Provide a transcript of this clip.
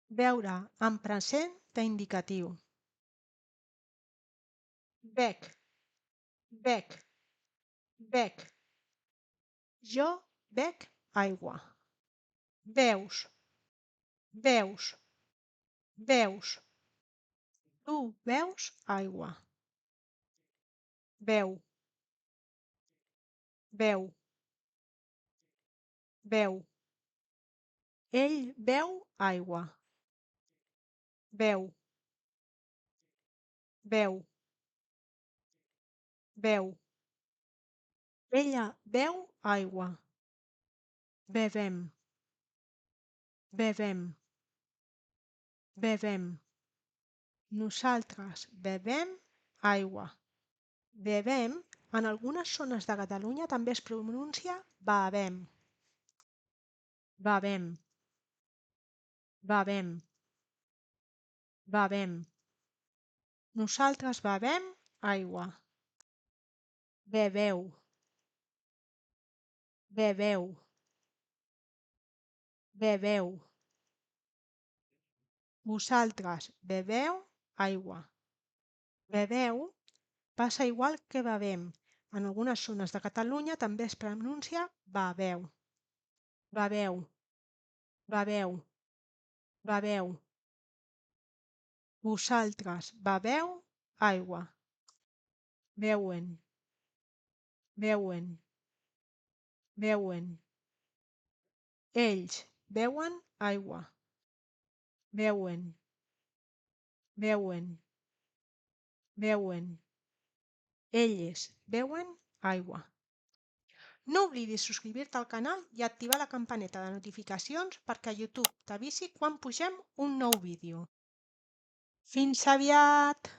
Veure en present d'indicatiu. Bec, bec, bec. Jo bec aigua. Veus, veus, veus. Tu veus aigua. Veu, veu, veu. Ell beu aigua. Veu, veu, veu. Ella beu aigua. Bevem, bevem, bevem. Nosaltres bevem aigua. Bevem, en algunes zones de Catalunya també es pronuncia bevem. Bevem, bevem, bevem. Nosaltres bevem aigua. Beveu, beveu, beveu. Vosaltres beveu aigua. Beveu passa igual que bevem. En algunes zones de Catalunya també es pronuncia beveu. Beveu, beveu, beveu. Vosaltres beveu aigua. Beuen, beuen, beuen. Ells beuen aigua. Beuen, beuen, beuen. Elles beuen aigua. No oblidis subscriure-te al canal i activar la campaneta de notificacions perquè YouTube t'avisi quan pugem un nou vídeo. Fins aviat!